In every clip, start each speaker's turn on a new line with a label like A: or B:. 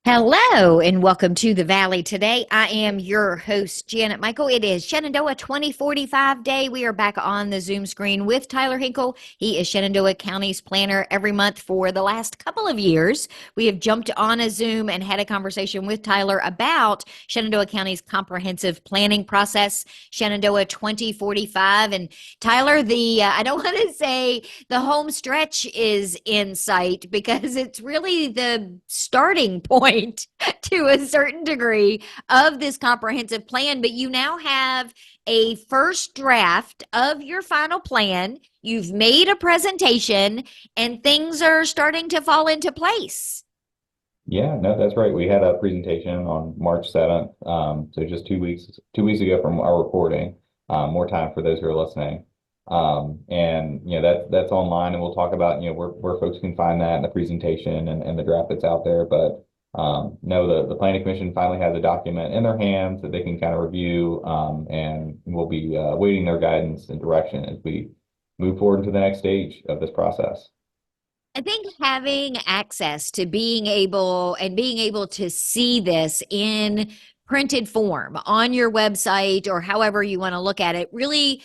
A: Hello and welcome to the Valley today. I am your host, Janet Michael. It is Shenandoah 2045 Day. We are back on the Zoom screen with Tyler Hinkle. He is Shenandoah County's planner every month for the last couple of years. We have jumped on a Zoom and had a conversation with Tyler about Shenandoah County's comprehensive planning process, Shenandoah 2045. And Tyler, I don't want to say the home stretch is in sight because it's really the starting point to a certain degree of this comprehensive plan. But you now have a first draft of your final plan. You've made a presentation and things are starting to fall into place.
B: Yeah, no, that's right. We had a presentation on March 7th. So just 2 weeks ago from our recording. More time for those who are listening. And that's online, and we'll talk about where folks can find that in the presentation and the draft that's out there. But no, the Planning Commission finally has a document in their hands that they can kind of review, and we'll be waiting their guidance and direction as we move forward to the next stage of this process.
A: I think having access to being able to see this in printed form on your website or however you want to look at it really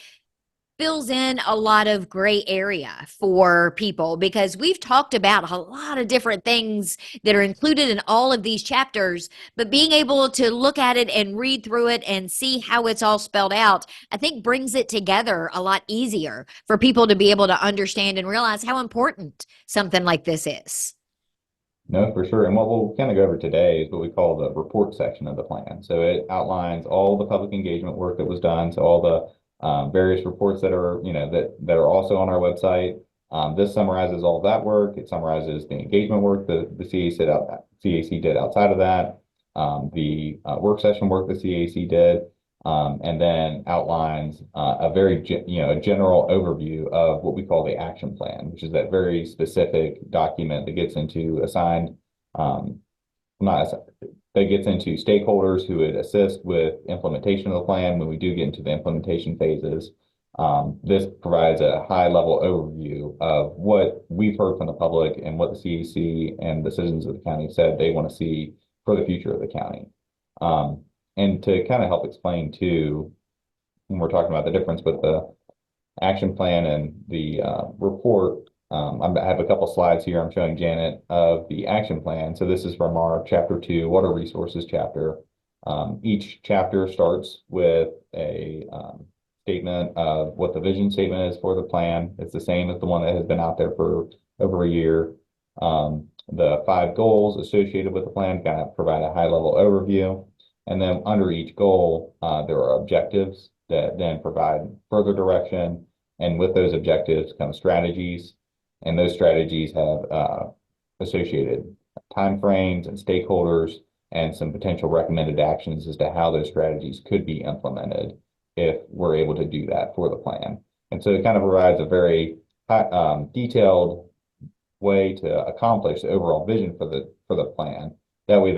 A: fills in a lot of gray area for people because we've talked about a lot of different things that are included in all of these chapters, but being able to look at it and read through it and see how it's all spelled out, I think brings it together a lot easier for people to be able to understand and realize how important something like this is.
B: No, for sure. And what we'll kind of go over today is what we call the report section of the plan. So it outlines all the public engagement work that was done. So all the various reports that are, that are also on our website. This summarizes all of that work. It summarizes the engagement work that the CAC did outside of that, the work session work the CAC did, and then outlines a general overview of what we call the action plan, which is that very specific document that gets into um, not assi- that gets into stakeholders who would assist with implementation of the plan when we do get into the implementation phases. This provides a high level overview of what we've heard from the public and what the CAC and the citizens of the county said they want to see for the future of the county. Um, and to kind of help explain too, when we're talking about the difference with the action plan and the report, I have a couple slides here. I'm showing Janet of the action plan. So this is from our chapter 2, water resources chapter. Each chapter starts with a statement of what the vision statement is for the plan. It's the same as the one that has been out there for over a year. The 5 goals associated with the plan kind of provide a high level overview. And then under each goal, there are objectives that then provide further direction. And with those objectives come strategies. And those strategies have associated timeframes and stakeholders and some potential recommended actions as to how those strategies could be implemented if we're able to do that for the plan. And so it kind of provides a very detailed way to accomplish the overall vision for the plan. That way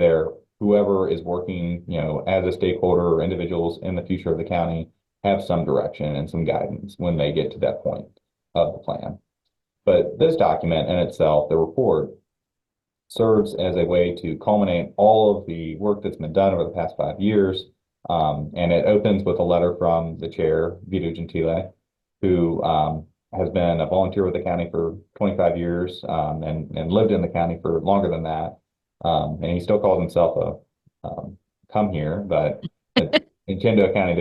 B: whoever is working, as a stakeholder or individuals in the future of the county have some direction and some guidance when they get to that point of the plan. But this document in itself, the report, serves as a way to culminate all of the work that's been done over the past 5 years. And it opens with a letter from the chair, Vito Gentile, who has been a volunteer with the county for 25 years, and lived in the county for longer than that. And he still calls himself come here, but in Shenandoah County,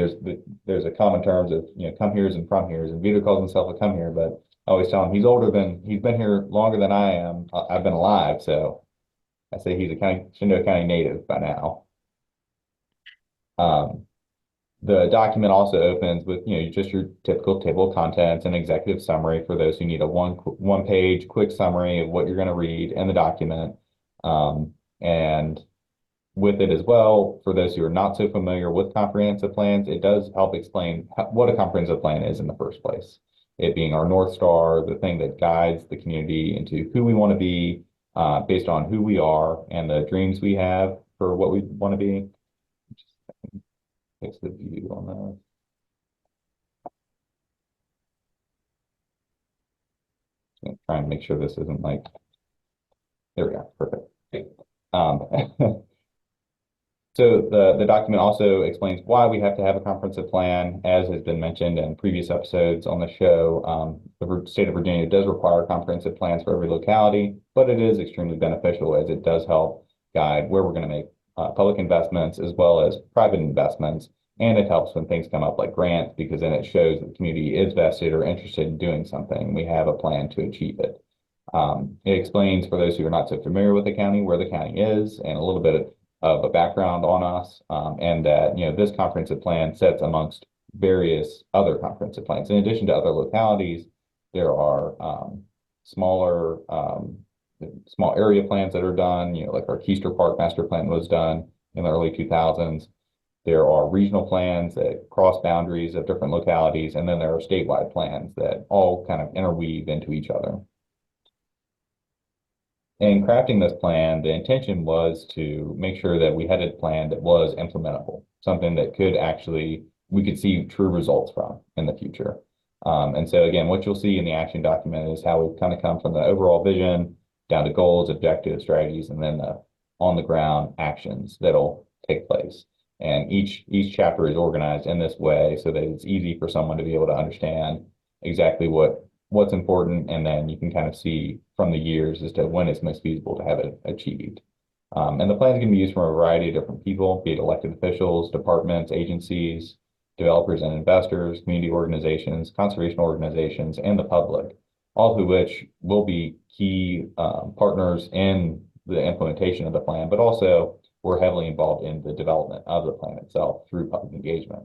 B: there's a common terms of, come here's and from here's, and Vito calls himself a come here, but I always tell him he's been here longer than I am. I've been alive, so I say he's a Shenandoah County native by now. Um, the document also opens with, just your typical table of contents and executive summary for those who need a one page quick summary of what you're going to read in the document. And with it as well, for those who are not so familiar with comprehensive plans, it does help explain what a comprehensive plan is in the first place. It being our North Star, the thing that guides the community into who we want to be, based on who we are and the dreams we have for what we want to be. Fix the view on that. Just trying to make sure this isn't like, there we go, perfect. Okay. Um, So the document also explains why we have to have a comprehensive plan, as has been mentioned in previous episodes on the show. The state of Virginia does require comprehensive plans for every locality, but it is extremely beneficial as it does help guide where we're going to make public investments as well as private investments. And it helps when things come up like grants, because then it shows that the community is vested or interested in doing something. We have a plan to achieve it. It explains, for those who are not so familiar with the county, where the county is and a little bit of a background on us, and that, this comprehensive plan sets amongst various other comprehensive plans. In addition to other localities, there are smaller, small area plans that are done, like our Keister Park master plan was done in the early 2000s. There are regional plans that cross boundaries of different localities, and then there are statewide plans that all kind of interweave into each other. In crafting this plan, the intention was to make sure that we had a plan that was implementable, something that we could see true results from in the future. And so again, what you'll see in the action document is how we've kind of come from the overall vision down to goals, objectives, strategies, and then the on the ground actions that'll take place. And each chapter is organized in this way so that it's easy for someone to be able to understand exactly what's important, and then you can kind of see from the years as to when it's most feasible to have it achieved. And the plans can be used from a variety of different people, be it elected officials, departments, agencies, developers and investors, community organizations, conservation organizations, and the public, all of which will be key partners in the implementation of the plan, but also we're heavily involved in the development of the plan itself through public engagement.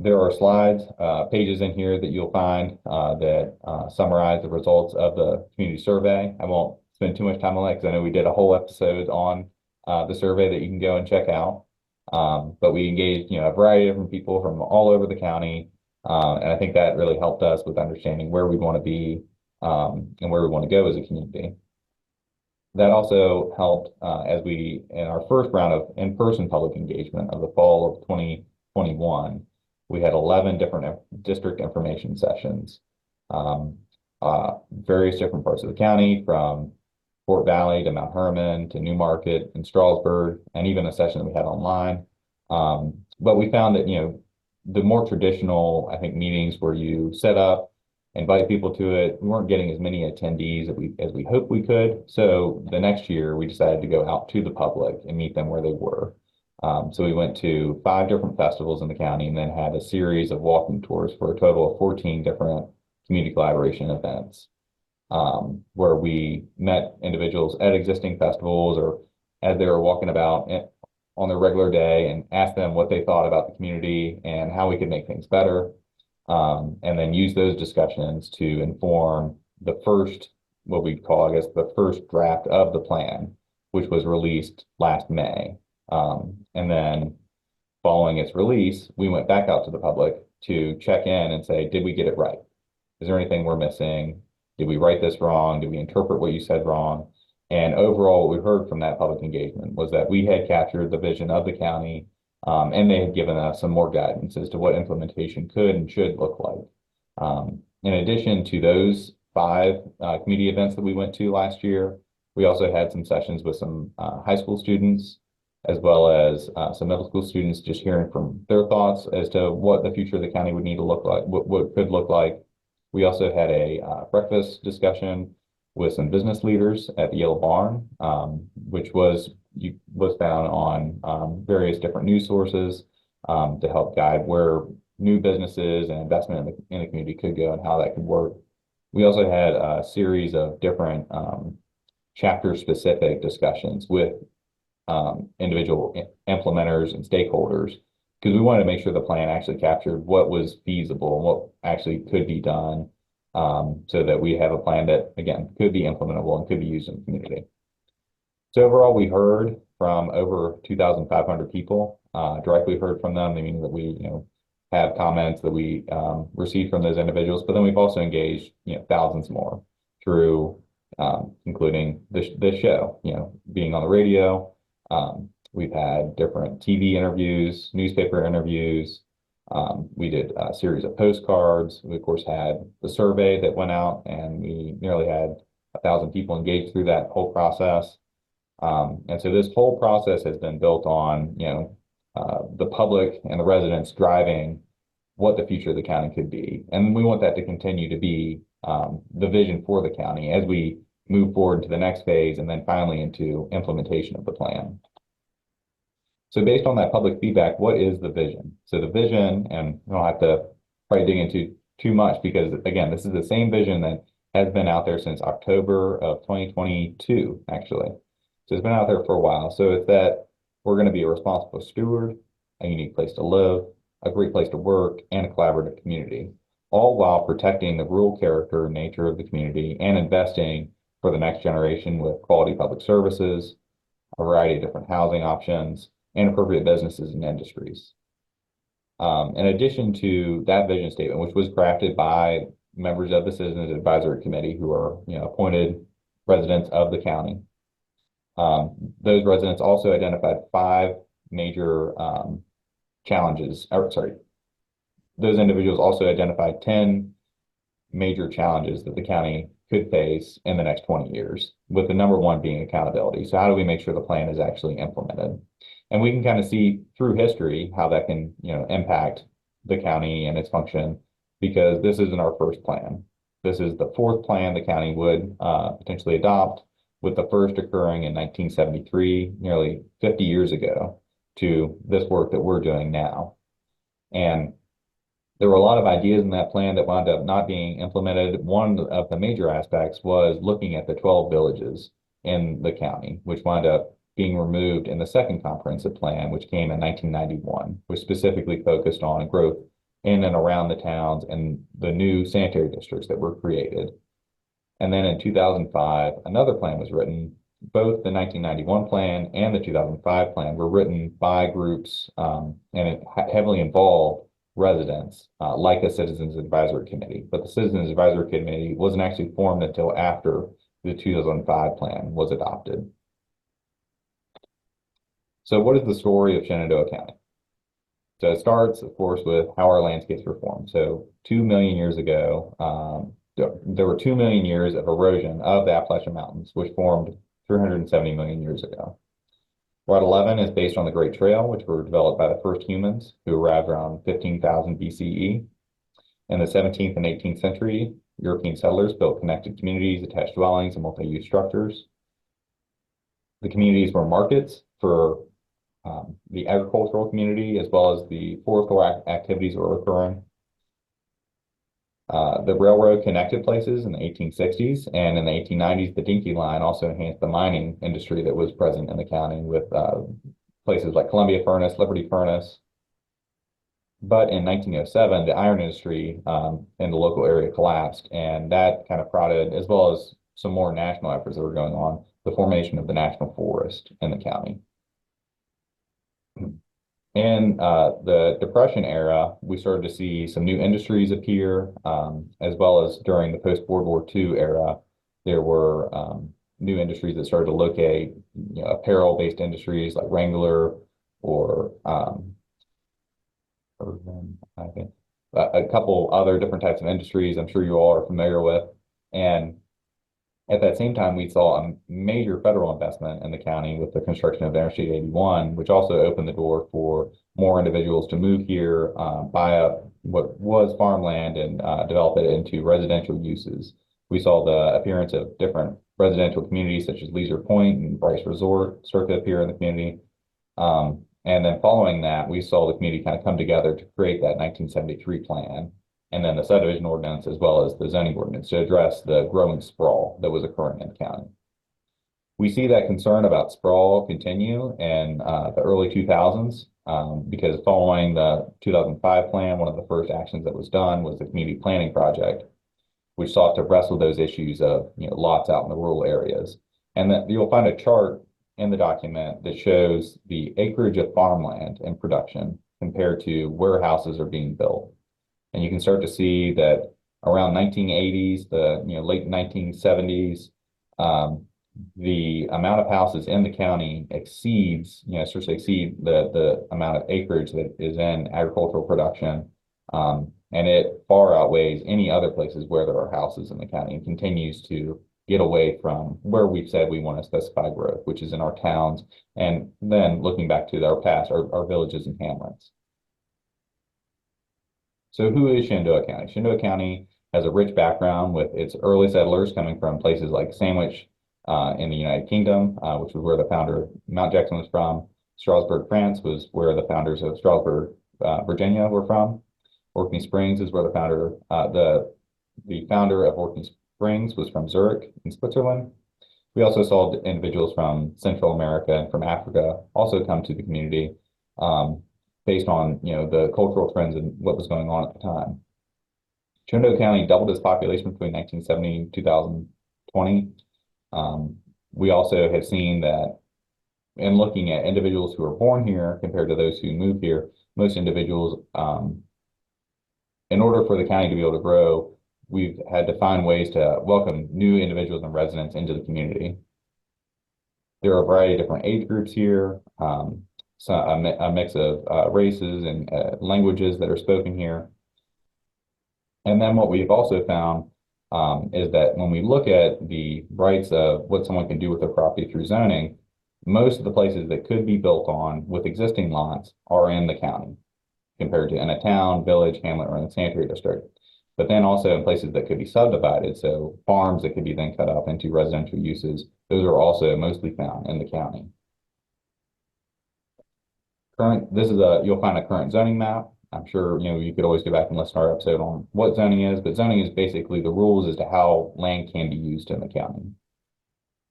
B: There are slides, pages in here that you'll find that summarize the results of the community survey. I won't spend too much time on that because I know we did a whole episode on the survey that you can go and check out. But we engaged, a variety of different people from all over the county. And I think that really helped us with understanding where we want to be and where we want to go as a community. That also helped in our first round of in-person public engagement of the fall of 2021, we had 11 different district information sessions, various different parts of the county, from Fort Valley to Mount Herman to Newmarket and Strasburg, and even a session that we had online. But we found that, the more traditional, I think, meetings where you set up, invite people to it, we weren't getting as many attendees as we hoped we could. So the next year we decided to go out to the public and meet them where they were. So we went to 5 different festivals in the county and then had a series of walking tours for a total of 14 different community collaboration events, where we met individuals at existing festivals or as they were walking about on their regular day and asked them what they thought about the community and how we could make things better. And then use those discussions to inform the first, what we call, I guess, the first draft of the plan, which was released last May. And then following its release, we went back out to the public to check in and say, did we get it right? Is there anything we're missing? Did we write this wrong? Did we interpret what you said wrong? And overall, what we heard from that public engagement was that we had captured the vision of the county, and they had given us some more guidance as to what implementation could and should look like. In addition to those 5 community events that we went to last year, we also had some sessions with some high school students, as well as some middle school students, just hearing from their thoughts as to what the future of the county would need to look like, what could look like. We also had a breakfast discussion with some business leaders at the Yellow Barn, which was found on various different news sources to help guide where new businesses and investment in the community could go and how that could work. We also had a series of different chapter-specific discussions with individual implementers and stakeholders, because we wanted to make sure the plan actually captured what was feasible and what actually could be done, so that we have a plan that, again, could be implementable and could be used in the community. So overall, we heard from over 2,500 people, directly heard from them, meaning that we, have comments that we received from those individuals, but then we've also engaged, thousands more through, including this show, being on the radio. We've had different TV interviews, newspaper interviews. We did a series of postcards. We, of course, had the survey that went out, and we nearly had 1,000 people engaged through that whole process. And so this whole process has been built on, the public and the residents driving what the future of the county could be. And we want that to continue to be the vision for the county as we move forward to the next phase and then finally into implementation of the plan. So based on that public feedback, what is the vision? So the vision, and I don't have to probably dig into too much because again, this is the same vision that has been out there since October of 2022, actually. So it's been out there for a while. So it's that we're going to be a responsible steward, a unique place to live, a great place to work, and a collaborative community, all while protecting the rural character and nature of the community and investing for the next generation with quality public services, a variety of different housing options, and appropriate businesses and industries. In addition to that vision statement, which was crafted by members of the Citizens Advisory Committee who are, appointed residents of the county, those residents also identified 5 major challenges, or sorry, those individuals also identified 10 major challenges that the county could face in the next 20 years, with the number one being accountability. So how do we make sure the plan is actually implemented? And we can kind of see through history how that can, impact the county and its function, because this isn't our first plan. This is the 4th plan the county would potentially adopt, with the first occurring in 1973, nearly 50 years ago, to this work that we're doing now. And there were a lot of ideas in that plan that wound up not being implemented. One of the major aspects was looking at the 12 villages in the county, which wound up being removed in the second comprehensive plan, which came in 1991, which specifically focused on growth in and around the towns and the new sanitary districts that were created. And then in 2005, another plan was written. Both the 1991 plan and the 2005 plan were written by groups and it heavily involved residents, like a Citizens Advisory Committee. But the Citizens Advisory Committee wasn't actually formed until after the 2005 plan was adopted. So what is the story of Shenandoah County? So it starts, of course, with how our landscapes were formed. So 2 million years ago, there were 2 million years of erosion of the Appalachian Mountains, which formed 370 million years ago. Route 11 is based on the Great Trail, which were developed by the first humans who arrived around 15,000 BCE. In the 17th and 18th century, European settlers built connected communities, attached dwellings, and multi-use structures. The communities were markets for the agricultural community, as well as the forestry activities that were occurring. The railroad connected places in the 1860s, and in the 1890s, the Dinky Line also enhanced the mining industry that was present in the county with places like Columbia Furnace, Liberty Furnace. But in 1907, the iron industry in the local area collapsed, and that kind of prodded, as well as some more national efforts that were going on, the formation of the national forest in the county. In the Depression era, we started to see some new industries appear, as well as during the post-World War II era, there were new industries that started to locate, apparel-based industries like Wrangler or I think a couple other different types of industries I'm sure you all are familiar with. And at that same time, we saw a major federal investment in the county with the construction of Interstate 81, which also opened the door for more individuals to move here, buy up what was farmland and develop it into residential uses. We saw the appearance of different residential communities such as Leisure Point and Bryce Resort circuit appear in the community. And then following that, we saw the community kind of come together to create that 1973 plan, and then the subdivision ordinance as well as the zoning ordinance to address the growing sprawl that was occurring in the county. We see that concern about sprawl continue in the early 2000s because following the 2005 plan, one of the first actions that was done was the community planning project, which sought to wrestle those issues of lots out in the rural areas. And that you'll find a chart in the document that shows the acreage of farmland in production compared to where houses are being built. And you can start to see that around 1980s, the late 1970s, the amount of houses in the county exceeds, starts to exceed the amount of acreage that is in agricultural production. And it far outweighs any other places where there are houses in the county and continues to get away from where we've said we want to specify growth, which is in our towns, and then looking back to our past, our villages and hamlets. So who is Shenandoah County? Shenandoah County has a rich background with its early settlers coming from places like Sandwich in the United Kingdom, which was where the founder of Mount Jackson was from. Strasbourg, France was where the founders of Strasbourg, Virginia were from. Orkney Springs is where the founder of Orkney Springs was from Zurich in Switzerland. We also saw individuals from Central America and from Africa also come to the community based on the cultural trends and what was going on at the time. Shenandoah County doubled its population between 1970 and 2020. We also have seen that in looking at individuals who are born here compared to those who move here, most individuals, in order for the county to be able to grow, we've had to find ways to welcome new individuals and residents into the community. There are a variety of different age groups here, so a mix of races and languages that are spoken here. And then what we've also found is that when we look at the rights of what someone can do with their property through zoning, most of the places that could be built on with existing lots are in the county compared to in a town, village, hamlet, or in a sanitary district. But then also in places that could be subdivided, so farms that could be then cut up into residential uses, those are also mostly found in the county. You'll find a current zoning map. I'm sure, you could always go back and listen to our episode on what zoning is, but zoning is basically the rules as to how land can be used in the county.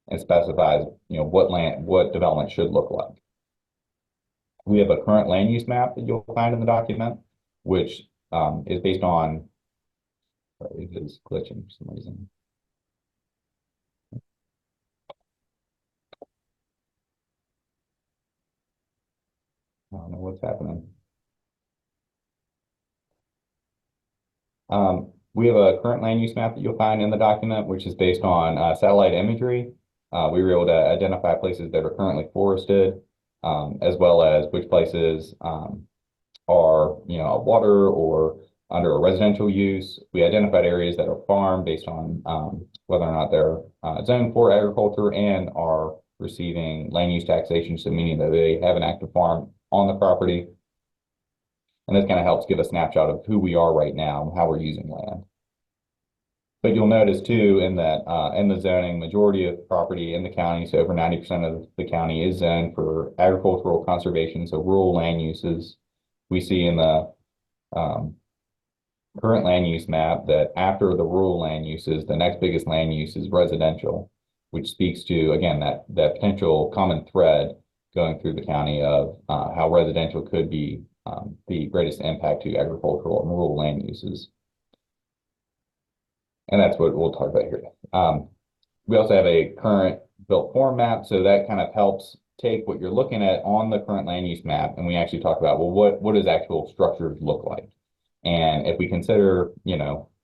B: It specifies, what development should look like. We have a current land use map that you'll find in the document, which is based on, it is glitching for some reason. I don't know what's happening. We have a current land use map that you'll find in the document, which is based on satellite imagery. We were able to identify places that are currently forested, as well as which places are, water or under a residential use. We identified areas that are farm based on whether or not they're zoned for agriculture and are receiving land use taxation, so meaning that they have an active farm on the property. And this kind of helps give a snapshot of who we are right now and how we're using land. But you'll notice too in that in the zoning, majority of property in the county, so over 90% of the county is zoned for agricultural conservation, so rural land uses. We see in the current land use map that after the rural land uses, the next biggest land use is residential, which speaks to, again, that potential common thread going through the county of how residential could be the greatest impact to agricultural and rural land uses. And that's what we'll talk about here. We also have a current built form map, so that kind of helps take what you're looking at on the current land use map, and we actually talk about, well, what does actual structures look like? And if we consider,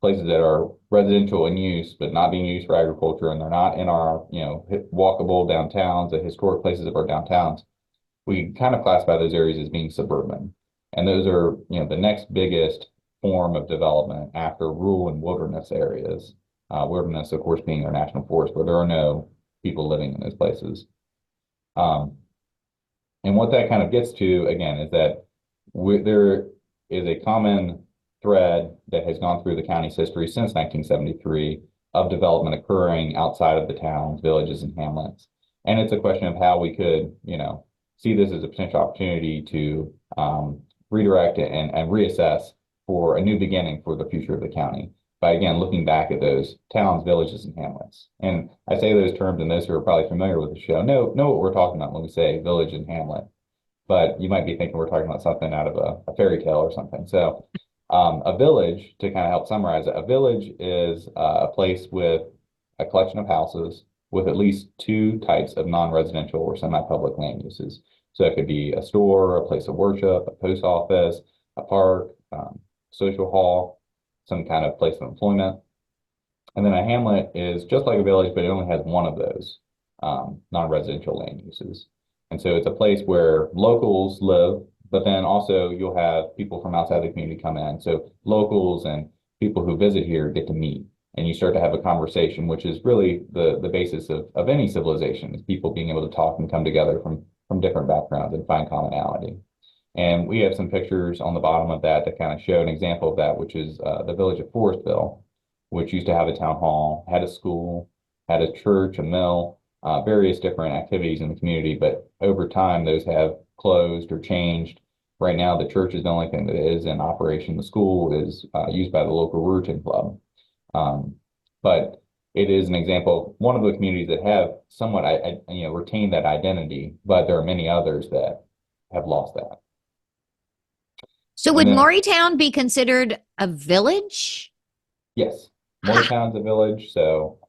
B: places that are residential in use, but not being used for agriculture, and they're not in our, walkable downtowns, the historic places of our downtowns, we kind of classify those areas as being suburban. And those are, the next biggest form of development after rural and wilderness areas. Wilderness, of course, being our national forest, where there are no people living in those places. And what that kind of gets to, again, is that there is a common thread that has gone through the county's history since 1973 of development occurring outside of the towns, villages, and hamlets. And it's a question of how we could, see this as a potential opportunity to redirect and reassess for a new beginning for the future of the county by, again, looking back at those towns, villages, and hamlets. And I say those terms, and those who are probably familiar with the show know what we're talking about when we say village and hamlet. But you might be thinking we're talking about something out of a fairy tale or something. So a village, to kind of help summarize it, a village is a place with a collection of houses with at least two types of non-residential or semi-public land uses. So it could be a store, a place of worship, a post office, a park, social hall, some kind of place of employment. And then a hamlet is just like a village, but it only has one of those non-residential land uses. And so it's a place where locals live, but then also you'll have people from outside the community come in. So locals and people who visit here get to meet. and you start to have a conversation, which is really the basis of any civilization, is people being able to talk and come together from different backgrounds and find commonality. And we have some pictures on the bottom of that kind of show an example of that, which is the village of Forestville, which used to have a town hall, had a school, had a church, a mill, various different activities in the community. But over time, those have closed or changed. Right now, the church is the only thing that is in operation. The school is used by the local Ruritan Club. But it is an example of one of the communities that have somewhat, retained that identity, but there are many others that have lost that.
A: So would Maurytown be considered a village?
B: Yes, Maurytown's a village. So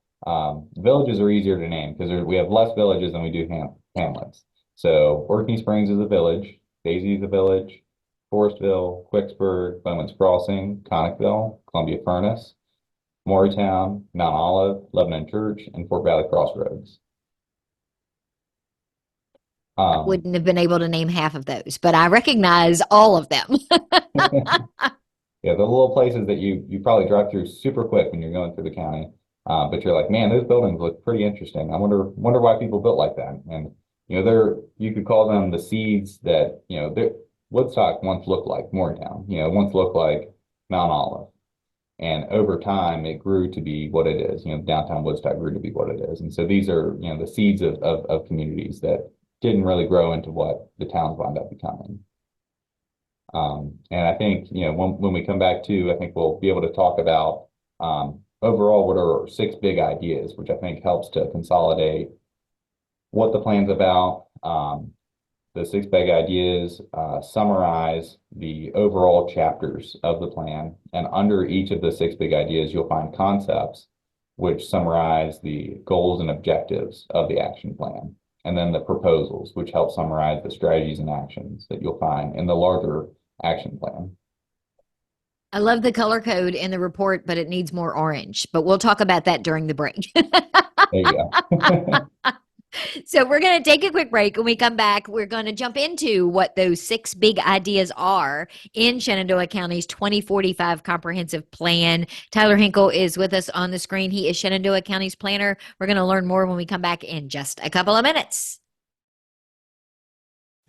B: villages are easier to name because we have less villages than we do hamlets. So Orkney Springs is a village, Daisy is a village, Forestville, Quicksburg, Bowman's Crossing, Connickville, Columbia Furnace, Maurytown, Mount Olive, Lebanon Church, and Fort Valley Crossroads.
A: I wouldn't have been able to name half of those, but I recognize all of them.
B: Yeah, the little places that you probably drive through super quick when you're going through the county. But you're like, man, those buildings look pretty interesting. I wonder why people built like that. And you could call them the seeds that Woodstock once looked like Morgantown. Once looked like Mount Olive. And over time, it grew to be what it is. Downtown Woodstock grew to be what it is. And so these are the seeds of communities that didn't really grow into what the towns wound up becoming. And I think, when we come back to, I think we'll be able to talk about overall what are 6 big ideas, which I think helps to consolidate what the plan's about. The 6 big ideas summarize the overall chapters of the plan. And under each of the 6 big ideas, you'll find concepts which summarize the goals and objectives of the action plan. And then the proposals, which help summarize the strategies and actions that you'll find in the larger action plan.
A: I love the color code in the report, but it needs more orange. But we'll talk about that during the break.
B: There you go.
A: So we're going to take a quick break. When we come back, we're going to jump into what those 6 big ideas are in Shenandoah County's 2045 comprehensive plan. Tyler Hinkle is with us on the screen. He is Shenandoah County's planner. We're going to learn more when we come back in just a couple of minutes.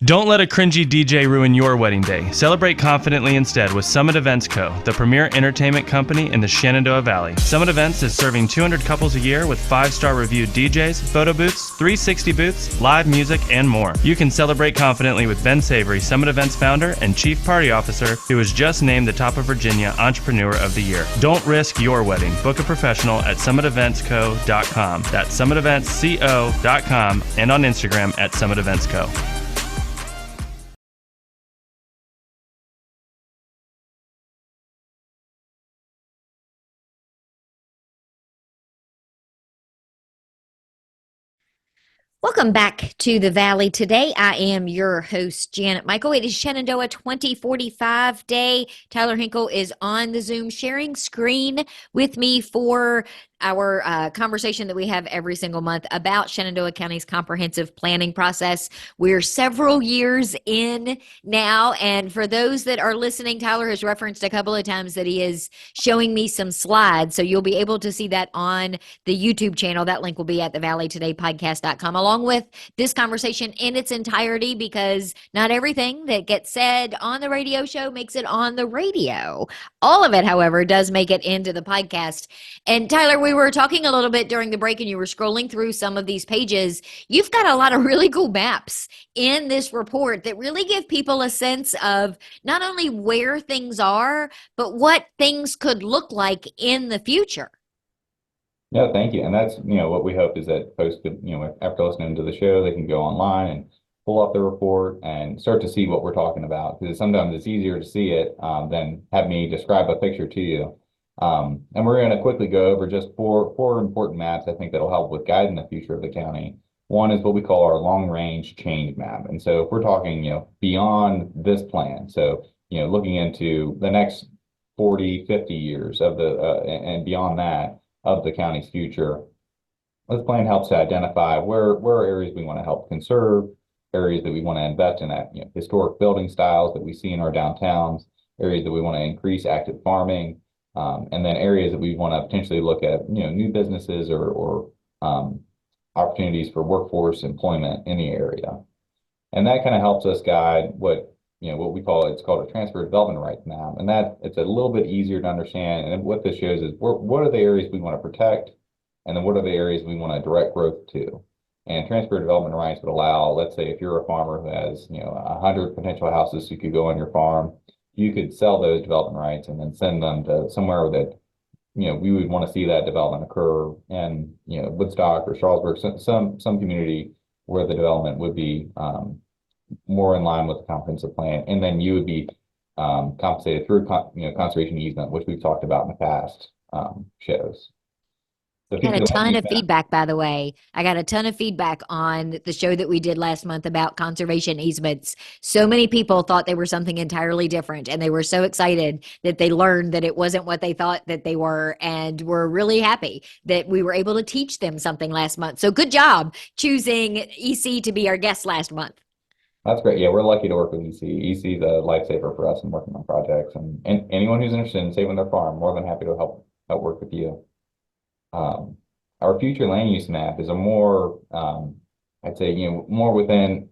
C: Don't let a cringy DJ ruin your wedding day. Celebrate confidently instead with Summit Events Co., the premier entertainment company in the Shenandoah Valley. Summit Events is serving 200 couples a year with 5-star reviewed DJs, photo booths, 360 booths, live music, and more. You can celebrate confidently with Ben Savory, Summit Events founder and chief party officer, who was just named the Top of Virginia Entrepreneur of the Year. Don't risk your wedding. Book a professional at summiteventsco.com. That's summiteventsco.com and on Instagram at Summit Events Co.
A: Welcome back to the Valley. Today, I am your host, Janet Michael. It is Shenandoah 2045 Day. Tyler Hinkle is on the Zoom sharing screen with me for our conversation that we have every single month about Shenandoah County's comprehensive planning process. We're several years in now, and for those that are listening, Tyler has referenced a couple of times that he is showing me some slides, so you'll be able to see that on the YouTube channel. That link will be at thevalleytodaypodcast.com, along with this conversation in its entirety, because not everything that gets said on the radio show makes it on the radio. All of it, however, does make it into the podcast. And Tyler, we were talking a little bit during the break and you were scrolling through some of these pages. You've got a lot of really cool maps in this report that really give people a sense of not only where things are, but what things could look like in the future.
B: No, thank you. And that's, what we hope is that folks could, after listening to the show, they can go online and pull up the report and start to see what we're talking about. Because sometimes it's easier to see it than have me describe a picture to you. And we're going to quickly go over just four important maps I think that'll help with guiding the future of the county. One is what we call our long-range change map. And so if we're talking, beyond this plan, so, looking into the next 40, 50 years of and beyond that of the county's future, this plan helps to identify where are areas we want to help conserve, areas that we want to invest in, historic building styles that we see in our downtowns, areas that we want to increase active farming, And then areas that we want to potentially look at, new businesses or opportunities for workforce employment in the area. And that kind of helps us guide what we call, it's called a transfer development rights map. And that it's a little bit easier to understand. And what this shows is what are the areas we want to protect, and then what are the areas we want to direct growth to. And transfer development rights would allow, let's say, if you're a farmer who has, 100 potential houses who could go on your farm, you could sell those development rights and then send them to somewhere that, we would want to see that development occur in, Woodstock or Charlesburg, some community where the development would be more in line with the comprehensive plan. And then you would be compensated through, conservation easement, which we've talked about in the past shows.
A: I got a ton of feedback, by the way. I got a ton of feedback on the show that we did last month about conservation easements. So many people thought they were something entirely different, and they were so excited that they learned that it wasn't what they thought that they were, and were really happy that we were able to teach them something last month. So good job choosing EC to be our guest last month.
B: That's great. Yeah, we're lucky to work with EC. EC is a lifesaver for us in working on projects, and anyone who's interested in saving their farm, more than happy to help work with you. Our future land use map is a more, I'd say, more within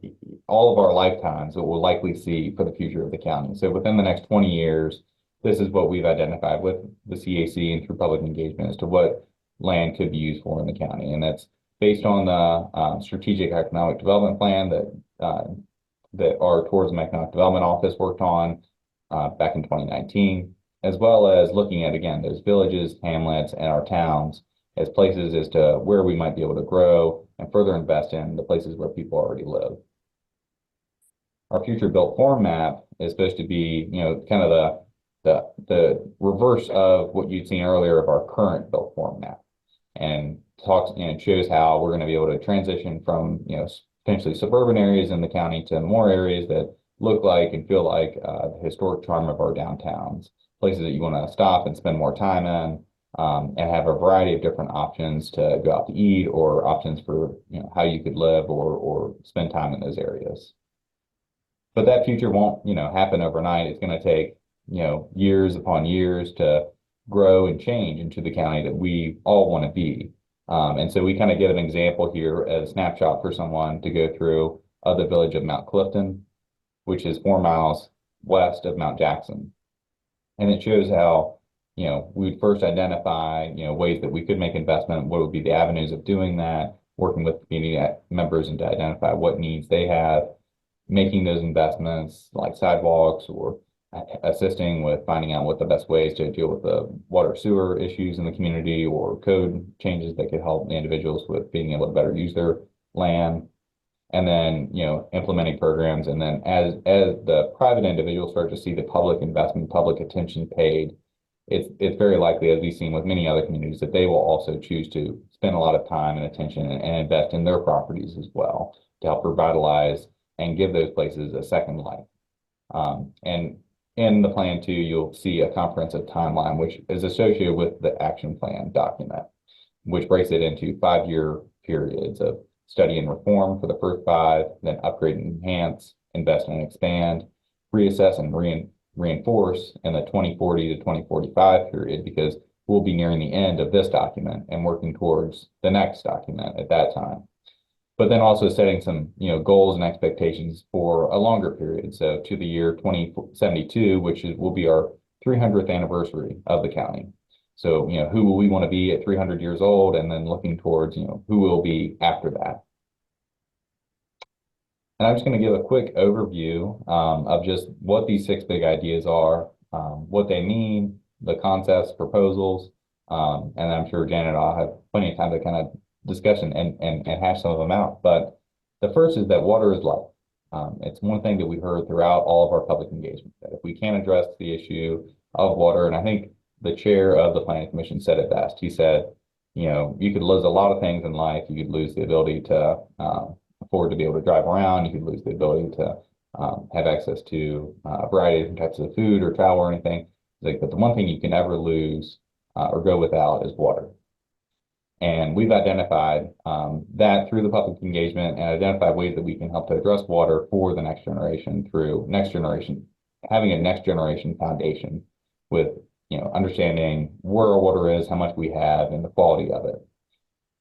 B: all of our lifetimes that we'll likely see for the future of the county. So within the next 20 years, this is what we've identified with the CAC and through public engagement as to what land could be used for in the county. And that's based on the strategic economic development plan that our Tourism Economic Development Office worked on back in 2019, as well as looking at, again, those villages, hamlets, and our towns as places as to where we might be able to grow and further invest in the places where people already live. Our future built form map is supposed to be, kind of the reverse of what you'd seen earlier of our current built form map, and shows how we're going to be able to transition from, potentially suburban areas in the county to more areas that look like and feel like the historic charm of our downtowns, places that you want to stop and spend more time in. And have a variety of different options to go out to eat, or options for how you could live or spend time in those areas. But that future won't happen overnight. It's going to take years upon years to grow and change into the county that we all want to be. And so we kind of give an example here as a snapshot for someone to go through of the village of Mount Clifton, which is 4 miles west of Mount Jackson, and it shows how we'd first identify, ways that we could make investment, what would be the avenues of doing that, working with community members and to identify what needs they have, making those investments like sidewalks or assisting with finding out what the best ways to deal with the water sewer issues in the community, or code changes that could help the individuals with being able to better use their land. And then, implementing programs. And then as the private individuals start to see the public investment, public attention paid, it's very likely, as we've seen with many other communities, that they will also choose to spend a lot of time and attention and invest in their properties as well to help revitalize and give those places a second life. And in the plan too, you'll see a comprehensive timeline, which is associated with the action plan document, which breaks it into 5-year periods of study and reform for the first 5, then upgrade and enhance, invest and expand, reassess and reinforce in the 2040 to 2045 period, because we'll be nearing the end of this document and working towards the next document at that time. But then also setting some, goals and expectations for a longer period. So to the year 2072, which will be our 300th anniversary of the county. So, who will we want to be at 300 years old, and then looking towards, who will be after that. And I'm just going to give a quick overview of just what these 6 big ideas are, what they mean, the concepts, proposals, and I'm sure Janet and I'll have plenty of time to kind of discuss and hash some of them out. But the first is that water is life. It's one thing that we heard throughout all of our public engagement, that if we can't address the issue of water, and I think the chair of the Planning Commission said it best. He said, you could lose a lot of things in life. You could lose the ability to afford to be able to drive around. You could lose the ability to have access to a variety of different types of food or travel or anything. But the one thing you can never lose or go without is water. And we've identified that through the public engagement, and identified ways that we can help to address water for the next generation through having a next generation foundation with understanding where our water is, how much we have, and the quality of it.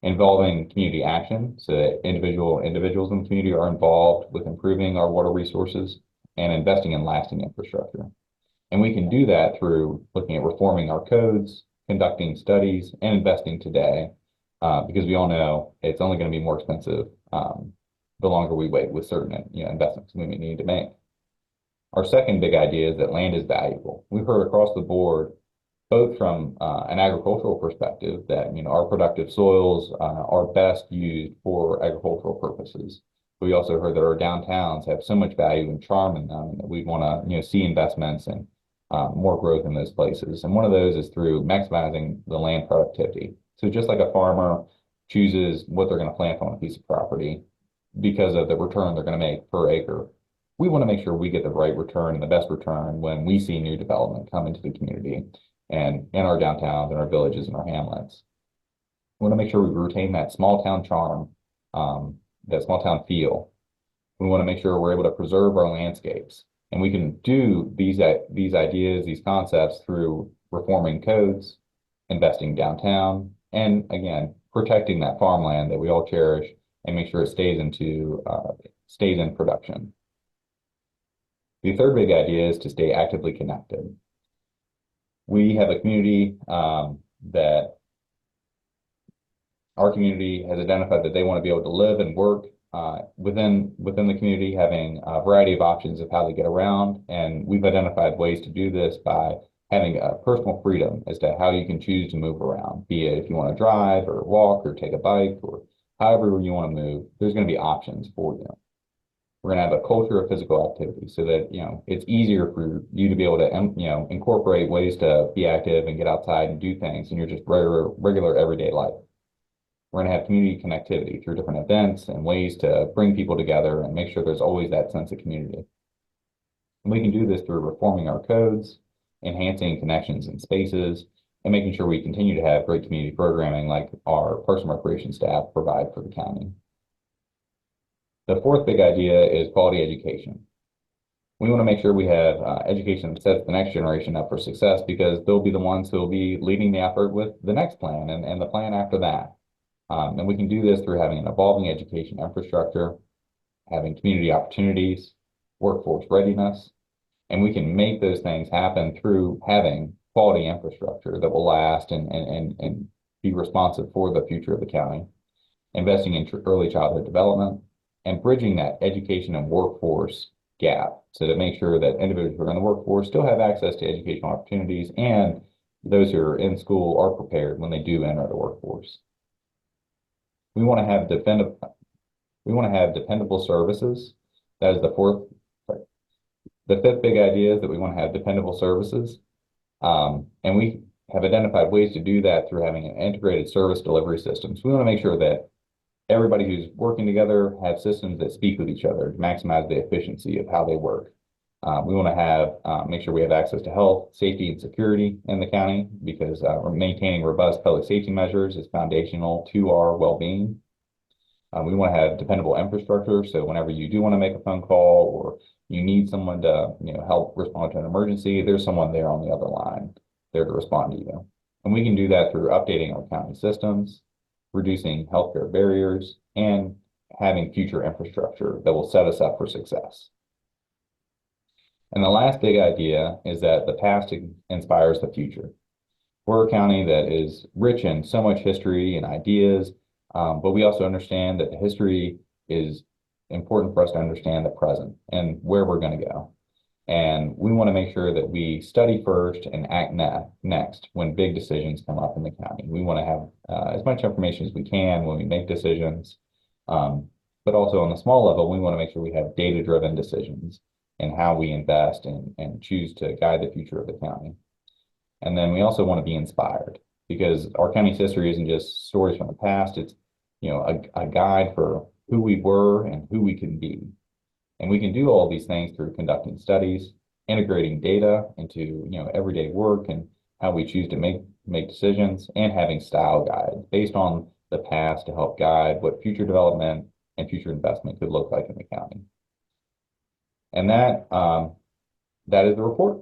B: Involving community action so that individuals in the community are involved with improving our water resources and investing in lasting infrastructure. And we can do that through looking at reforming our codes, conducting studies, and investing today, because we all know it's only going to be more expensive the longer we wait with certain investments we may need to make. Our second big idea is that land is valuable. We've heard across the board, both from an agricultural perspective, that our productive soils are best used for agricultural purposes. We also heard that our downtowns have so much value and charm in them that we want to see investments and more growth in those places. And one of those is through maximizing the land productivity. So just like a farmer chooses what they're going to plant on a piece of property because of the return they're going to make per acre, we want to make sure we get the right return and the best return when we see new development come into the community and in our downtowns and our villages and our hamlets. We want to make sure we retain that small town charm, that small town feel. We want to make sure we're able to preserve our landscapes. And we can do these ideas, these concepts through reforming codes, investing downtown, and again, protecting that farmland that we all cherish and make sure it stays in production. The third big idea is to stay actively connected. We have a community that our community has identified that they want to be able to live and work within the community, having a variety of options of how they get around. And we've identified ways to do this by having a personal freedom as to how you can choose to move around, be it if you want to drive or walk or take a bike or however you want to move, there's going to be options for you. We're going to have a culture of physical activity so that, it's easier for you to be able to, incorporate ways to be active and get outside and do things in your just regular everyday life. We're going to have community connectivity through different events and ways to bring people together and make sure there's always that sense of community. And we can do this through reforming our codes, enhancing connections and spaces, and making sure we continue to have great community programming like our Parks and Recreation staff provide for the county. The fourth big idea is quality education. We want to make sure we have education that sets the next generation up for success because they'll be the ones who will be leading the effort with the next plan and the plan after that. And we can do this through having an evolving education infrastructure, having community opportunities, workforce readiness, and we can make those things happen through having quality infrastructure that will last and be responsive for the future of the county, investing in early childhood development, and bridging that education and workforce gap so to make sure that individuals who are in the workforce still have access to educational opportunities and those who are in school are prepared when they do enter the workforce. We want to have dependable services. That is the fifth big idea is that we want to have dependable services. And we have identified ways to do that through having an integrated service delivery system. So we want to make sure that everybody who's working together have systems that speak with each other to maximize the efficiency of how they work. We want to make sure we have access to health, safety, and security in the county because maintaining robust public safety measures is foundational to our well-being. We want to have dependable infrastructure, so whenever you do want to make a phone call or you need someone to help respond to an emergency, there's someone there on the other line there to respond to you. And we can do that through updating our county systems, reducing healthcare barriers, and having future infrastructure that will set us up for success. And the last big idea is that the past inspires the future. We're a county that is rich in so much history and ideas, but we also understand that the history is important for us to understand the present and where we're going to go. And we want to make sure that we study first and act next when big decisions come up in the county. We want to have as much information as we can when we make decisions, but also on the small level, we want to make sure we have data-driven decisions in how we invest and choose to guide the future of the county. And then we also want to be inspired because our county's history isn't just stories from the past, it's a guide for who we were and who we can be. And we can do all these things through conducting studies, integrating data into everyday work and how we choose to make decisions, and having style guides based on the past to help guide what future development and future investment could look like in the county. And that is the report.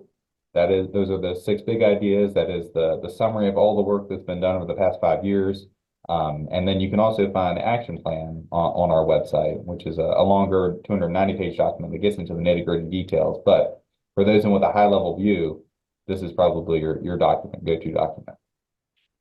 B: those are the 6 big ideas. That is the summary of all the work that's been done over the past 5 years. And then you can also find the action plan on our website, which is a longer 290-page document that gets into the nitty-gritty details. But for those in with a high-level view, this is probably your document, go-to document.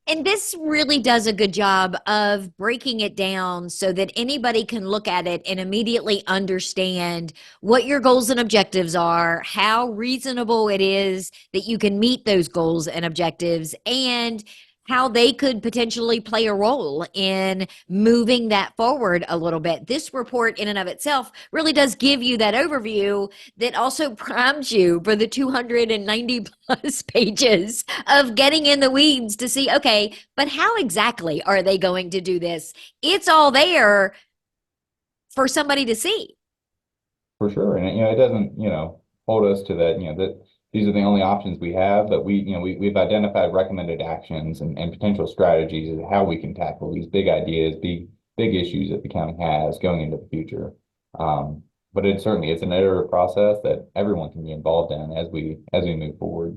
A: And this really does a good job of breaking it down so that anybody can look at it and immediately understand what your goals and objectives are, how reasonable it is that you can meet those goals and objectives, and how they could potentially play a role in moving that forward a little bit. This report in and of itself really does give you that overview that also primes you for the 290 plus pages of getting in the weeds to see, okay, but how exactly are they going to do this? It's all there for somebody to see.
B: For sure. And it doesn't, hold us to that, that these are the only options we have, but we've identified recommended actions and potential strategies of how we can tackle these big ideas, big issues that the county has going into the future. But it's an iterative process that everyone can be involved in as we move forward.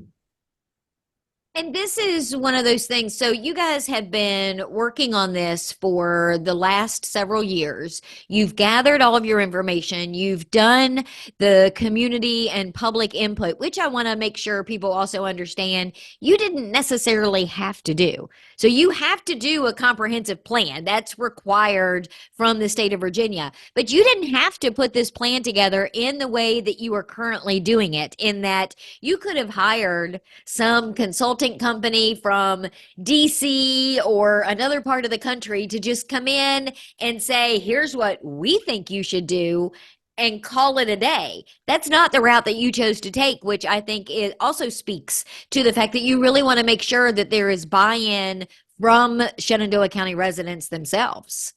A: And this is one of those things. So you guys have been working on this for the last several years. You've gathered all of your information. You've done the community and public input, which I want to make sure people also understand you didn't necessarily have to do. So you have to do a comprehensive plan. That's required from the state of Virginia. But you didn't have to put this plan together in the way that you are currently doing it, in that you could have hired some consulting company from DC or another part of the country to just come in and say, here's what we think you should do, and call it a day. That's not the route that you chose to take, which I think it also speaks to the fact that you really want to make sure that there is buy-in from Shenandoah County residents themselves.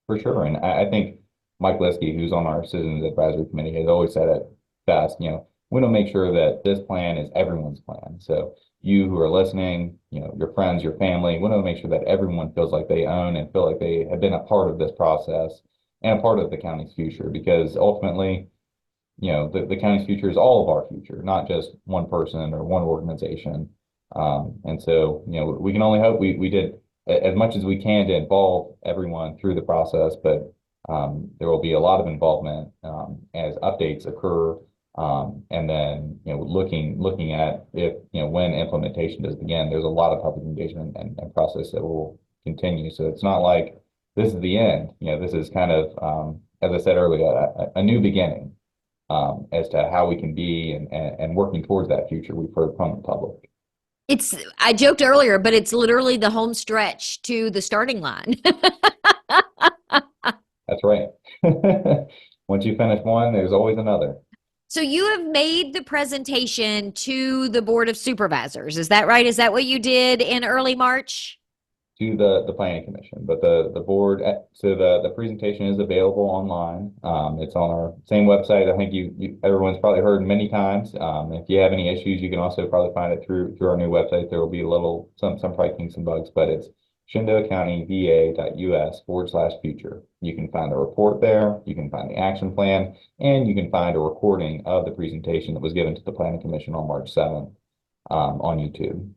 B: For sure. And I think Mike Liskey, who's on our Citizens Advisory Committee, has always said it best. We want to make sure that this plan is everyone's plan. So you who are listening, your friends, your family, we want to make sure that everyone feels like they own and feel like they have been a part of this process and a part of the county's future, because ultimately, the county's future is all of our future, not just one person or one organization. And so, we can only hope we did as much as we can to involve everyone through the process, but there will be a lot of involvement as updates occur. And then, looking at if, when implementation does begin, there's a lot of public engagement and process that will continue. So it's not like this is the end. This is kind of, as I said earlier, a new beginning as to how we can be and working towards that future we've heard from the public.
A: I joked earlier, but it's literally the home stretch to the starting line.
B: That's right. Once you finish one, there's always another.
A: So you have made the presentation to the Board of Supervisors. Is that right? Is that what you did in early March?
B: To the Planning Commission, but the board, so the presentation is available online. It's on our same website. I think everyone's probably heard many times. If you have any issues, you can also probably find it through our new website. There will be some probably kinks and bugs, but it's shenandoahcountyva.us/future. You can find the report there, you can find the action plan, and you can find a recording of the presentation that was given to the Planning Commission on March 7th on YouTube.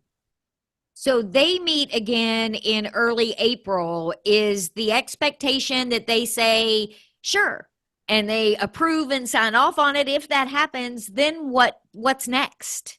A: So they meet again in early April. Is the expectation that they say, sure, and they approve and sign off on it? If that happens, then what's next?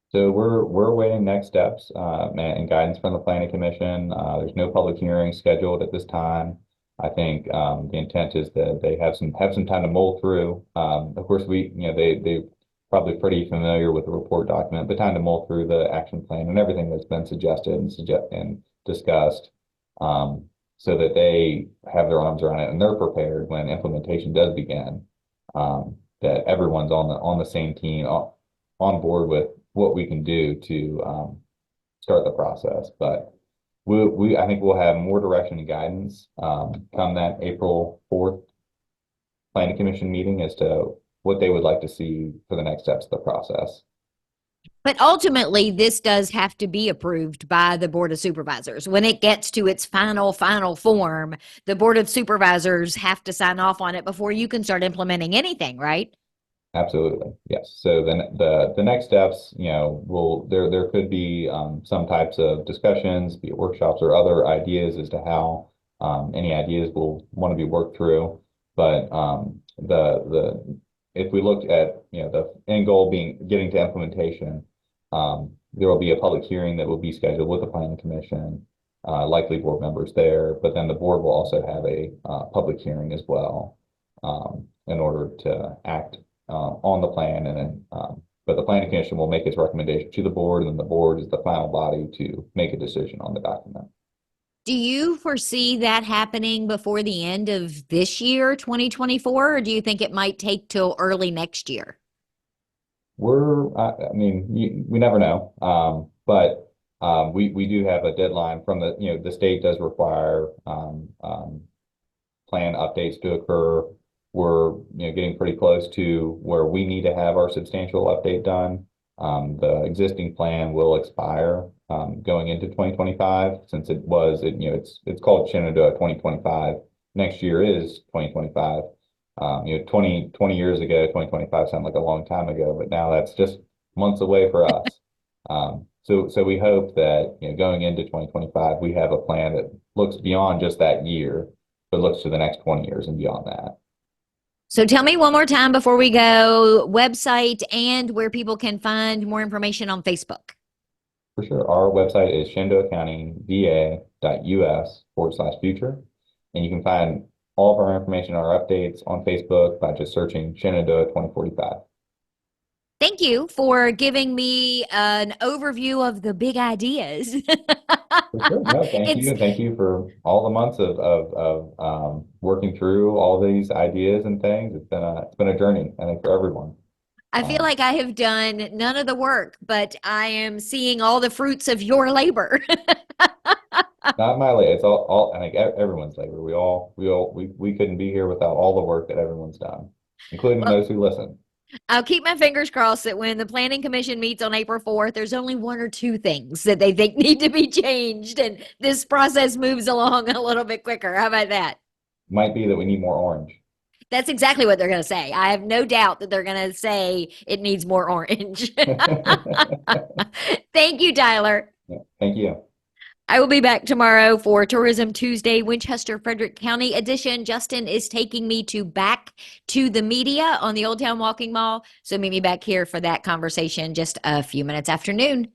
B: So we're awaiting next steps and guidance from the Planning Commission. There's no public hearing scheduled at this time. I think the intent is that they have some time to mull through. Of course, they probably pretty familiar with the report document, but time to mull through the action plan and everything that's been suggested and discussed, so that they have their arms around it and they're prepared when implementation does begin. That everyone's on the same team, on board with what we can do to start the process. But I think we'll have more direction and guidance come that April 4th Planning Commission meeting as to what they would like to see for the next steps of the process.
A: But ultimately, this does have to be approved by the Board of Supervisors. When it gets to its final form, the Board of Supervisors have to sign off on it before you can start implementing anything, right?
B: Absolutely, yes. So then the next steps, will there could be some types of discussions, be it workshops or other ideas as to how any ideas will want to be worked through. But the if we look at the end goal being getting to implementation, there will be a public hearing that will be scheduled with the planning commission, likely board members there. But then the board will also have a public hearing as well in order to act on the plan, and then but the planning commission will make its recommendation to the board, and then the board is the final body to make a decision on the document.
A: Do you foresee that happening before the end of this year, 2024, or do you think it might take till early next year?
B: I mean, we never know, but we do have a deadline from the state does require plan updates to occur. We're getting pretty close to where we need to have our substantial update done. The existing plan will expire going into 2025, since it's called Shenandoah 2025. Next year is 2025. 20 years ago, 2025 sounded like a long time ago, but now that's just months away for us. So we hope that going into 2025, we have a plan that looks beyond just that year, but looks to the next 20 years and beyond that.
A: So tell me one more time before we go, website and where people can find more information on Facebook.
B: For sure. Our website is shenandoahcountyva.us/future. And you can find all of our information, our updates on Facebook by just searching Shenandoah 2045.
A: Thank you for giving me an overview of the big ideas.
B: For sure. No, thank you. And thank you for all the months of working through all these ideas and things. It's been a journey, I think, for everyone.
A: I feel like I have done none of the work, but I am seeing all the fruits of your labor.
B: Not my labor. It's all I think everyone's labor. We couldn't be here without all the work that everyone's done, including
A: Well,
B: those who listen.
A: I'll keep my fingers crossed that when the Planning Commission meets on April 4th, there's only one or two things that they think need to be changed, and this process moves along a little bit quicker. How about that?
B: Might be that we need more orange.
A: That's exactly what they're going to say. I have no doubt that they're going to say it needs more orange. Thank you, Tyler.
B: Yeah, thank you.
A: I will be back tomorrow for Tourism Tuesday, Winchester, Frederick County edition. Justin is taking me back to the media on the Old Town Walking Mall. So meet me back here for that conversation just a few minutes after noon.